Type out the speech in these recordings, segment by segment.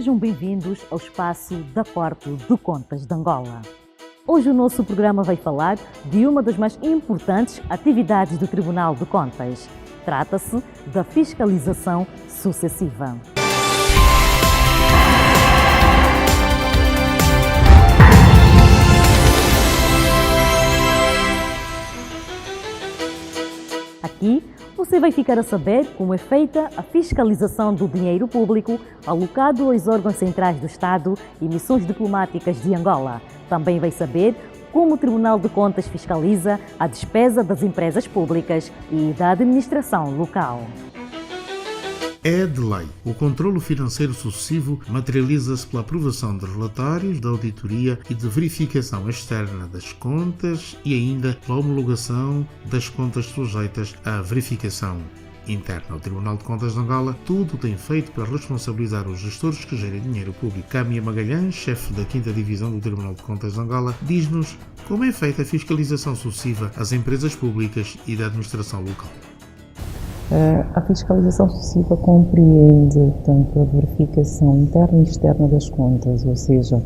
Sejam bem-vindos ao espaço da Corte de Contas de Angola. Hoje o nosso programa vai falar de uma das mais importantes atividades do Tribunal de Contas. Trata-se da fiscalização sucessiva. Aqui você vai ficar a saber como é feita a fiscalização do dinheiro público alocado aos órgãos centrais do Estado e missões diplomáticas de Angola. Também vai saber como o Tribunal de Contas fiscaliza a despesa das empresas públicas e da administração local. É de lei. O controlo financeiro sucessivo materializa-se pela aprovação de relatórios, da auditoria e de verificação externa das contas e ainda pela homologação das contas sujeitas à verificação interna. O Tribunal de Contas de Angola tudo tem feito para responsabilizar os gestores que gerem dinheiro público. Câmia Magalhães, chefe da 5ª Divisão do Tribunal de Contas de Angola, diz-nos como é feita a fiscalização sucessiva às empresas públicas e da administração local. A fiscalização sucessiva compreende tanto a verificação interna e externa das contas, ou seja,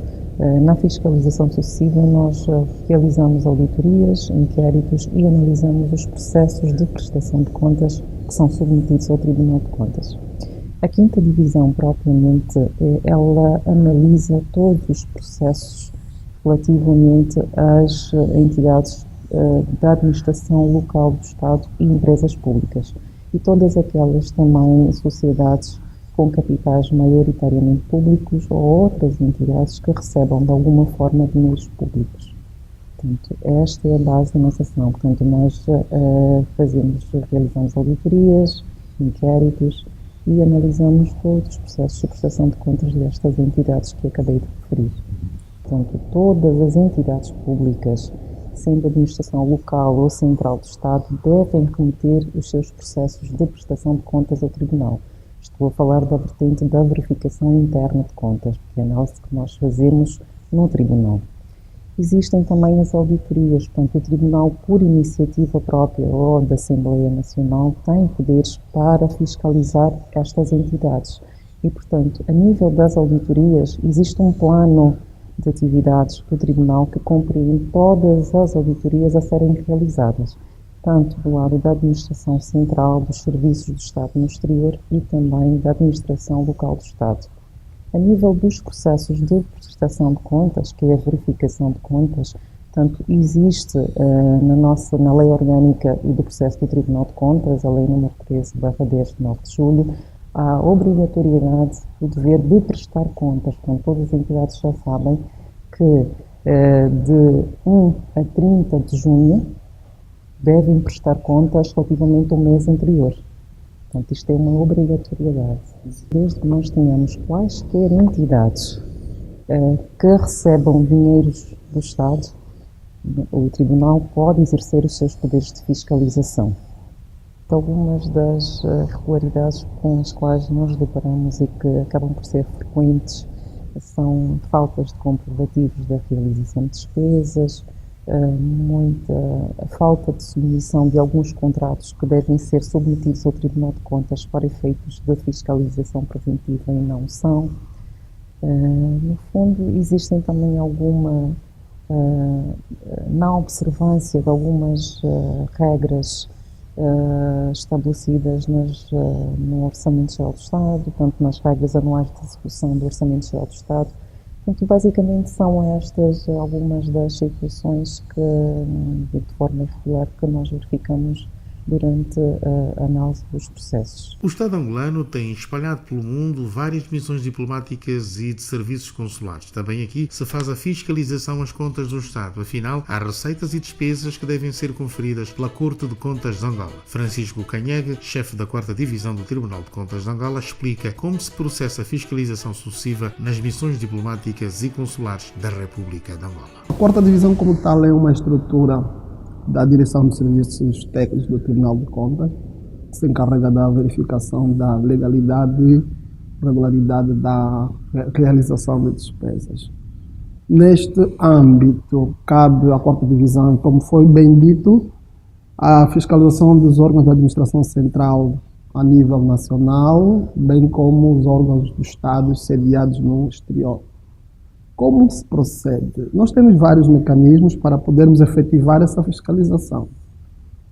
na fiscalização sucessiva nós realizamos auditorias, inquéritos e analisamos os processos de prestação de contas que são submetidos ao Tribunal de Contas. A 5ª Divisão, propriamente, ela analisa todos os processos relativamente às entidades da administração local do Estado e empresas públicas. E todas aquelas também sociedades com capitais maioritariamente públicos ou outras entidades que recebam de alguma forma dinheiros públicos. Portanto, esta é a base da nossa ação. Portanto, nós realizamos auditorias, inquéritos e analisamos todos os processos de prestação de contas destas entidades que acabei de referir. Portanto, todas as entidades públicas, sendo a administração local ou central do Estado, devem remeter os seus processos de prestação de contas ao Tribunal. Estou a falar da vertente da verificação interna de contas, que é a análise que nós fazemos no Tribunal. Existem também as auditorias, portanto, o Tribunal, por iniciativa própria ou da Assembleia Nacional, tem poderes para fiscalizar estas entidades. E, portanto, a nível das auditorias, existe um plano de atividades do Tribunal que compreende todas as auditorias a serem realizadas, tanto do lado da administração central, dos serviços do Estado no exterior e também da administração local do Estado. A nível dos processos de prestação de contas, que é a verificação de contas, tanto existe na Lei Orgânica e do Processo do Tribunal de Contas, a Lei nº 13/10 de 9 de julho, a obrigatoriedade, o dever de prestar contas. Portanto, todas as entidades já sabem que de 1 a 30 de junho devem prestar contas relativamente ao mês anterior. Portanto, isto é uma obrigatoriedade. Desde que nós tenhamos quaisquer entidades que recebam dinheiros do Estado, o Tribunal pode exercer os seus poderes de fiscalização. Algumas das irregularidades com as quais nós deparamos e que acabam por ser frequentes são faltas de comprovativos da realização de despesas, muita falta de submissão de alguns contratos que devem ser submetidos ao Tribunal de Contas para efeitos de fiscalização preventiva e não são. No fundo, existem também alguma não observância de algumas regras estabelecidas no Orçamento Geral do Estado, tanto nas regras anuais de execução do Orçamento Geral do Estado. Portanto, basicamente são estas algumas das situações que, de forma irregular, que nós verificamos durante a análise dos processos. O Estado angolano tem espalhado pelo mundo várias missões diplomáticas e de serviços consulares. Também aqui se faz a fiscalização às contas do Estado. Afinal, há receitas e despesas que devem ser conferidas pela Corte de Contas de Angola. Francisco Canhega, chefe da 4ª Divisão do Tribunal de Contas de Angola, explica como se processa a fiscalização sucessiva nas missões diplomáticas e consulares da República de Angola. A 4ª Divisão, como tal, é uma estrutura da Direção de Serviços Técnicos do Tribunal de Contas, que se encarrega da verificação da legalidade e regularidade da realização de despesas. Neste âmbito, cabe à 4ª Divisão, como foi bem dito, a fiscalização dos órgãos da administração central a nível nacional, bem como os órgãos do Estado sediados no exterior. Como se procede? Nós temos vários mecanismos para podermos efetivar essa fiscalização.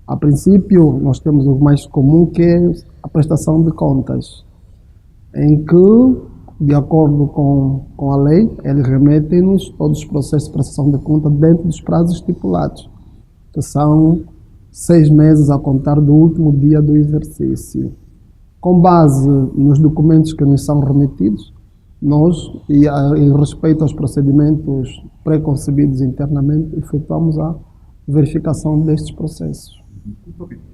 A princípio, nós temos o mais comum, que é a prestação de contas, em que, de acordo com a lei, eles remetem-nos todos os processos de prestação de conta dentro dos prazos estipulados, que são 6 meses a contar do último dia do exercício. Com base nos documentos que nos são remetidos, nós, em respeito aos procedimentos preconcebidos internamente, efetuamos a verificação destes processos.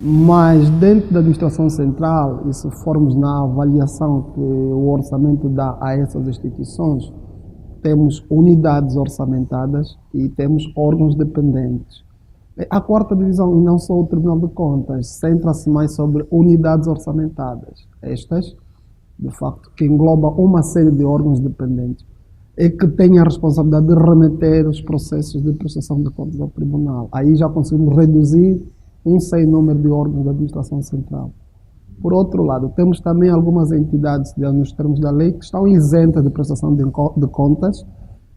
Mas dentro da administração central, e se formos na avaliação que o orçamento dá a essas instituições, temos unidades orçamentadas e temos órgãos dependentes. A quarta divisão, e não só o Tribunal de Contas, centra-se mais sobre unidades orçamentadas. Estas, de facto, que engloba uma série de órgãos dependentes e que têm a responsabilidade de remeter os processos de prestação de contas ao Tribunal. Aí já conseguimos reduzir um sem número de órgãos da administração central. Por outro lado, temos também algumas entidades, nos termos da lei, que estão isentas de prestação de contas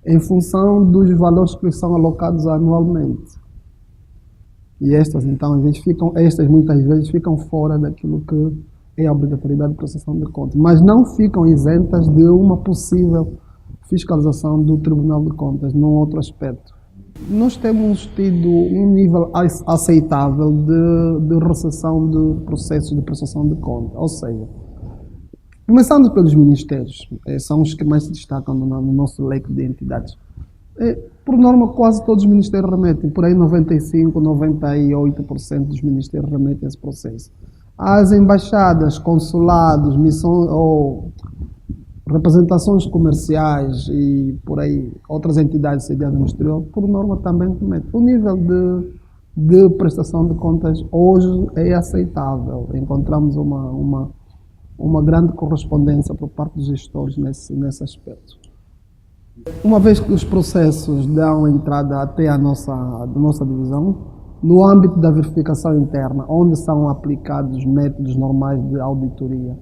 em função dos valores que são alocados anualmente. E estas, então, muitas vezes ficam fora daquilo que é a obrigatoriedade de prestação de contas, mas não ficam isentas de uma possível fiscalização do Tribunal de Contas, num outro aspecto. Nós temos tido um nível aceitável de recepção de processos de prestação de contas, ou seja, começando pelos ministérios, são os que mais se destacam no nosso leque de entidades. Por norma, quase todos os ministérios remetem, por aí 95%, 98% dos ministérios remetem esse processo. As embaixadas, consulados, missões ou representações comerciais e por aí outras entidades sediadas no exterior, por norma também remetem. O nível de prestação de contas hoje é aceitável. Encontramos uma grande correspondência por parte dos gestores nesse aspecto. Uma vez que os processos dão entrada até a nossa divisão, no âmbito da verificação interna, onde são aplicados métodos normais de auditoria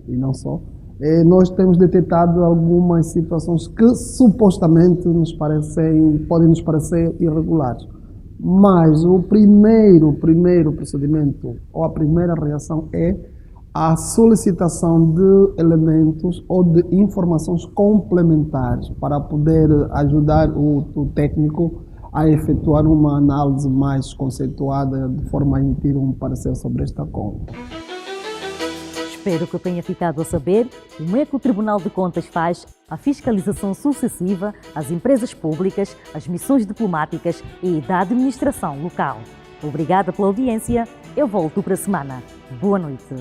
e não só, nós temos detectado algumas situações que supostamente podem nos parecer irregulares. Mas o primeiro procedimento ou a primeira reação é a solicitação de elementos ou de informações complementares para poder ajudar o técnico a efetuar uma análise mais conceituada de forma a emitir um parecer sobre esta conta. Espero que tenha ficado a saber como é que o Tribunal de Contas faz a fiscalização sucessiva às empresas públicas, às missões diplomáticas e da administração local. Obrigada pela audiência. Eu volto para a semana. Boa noite.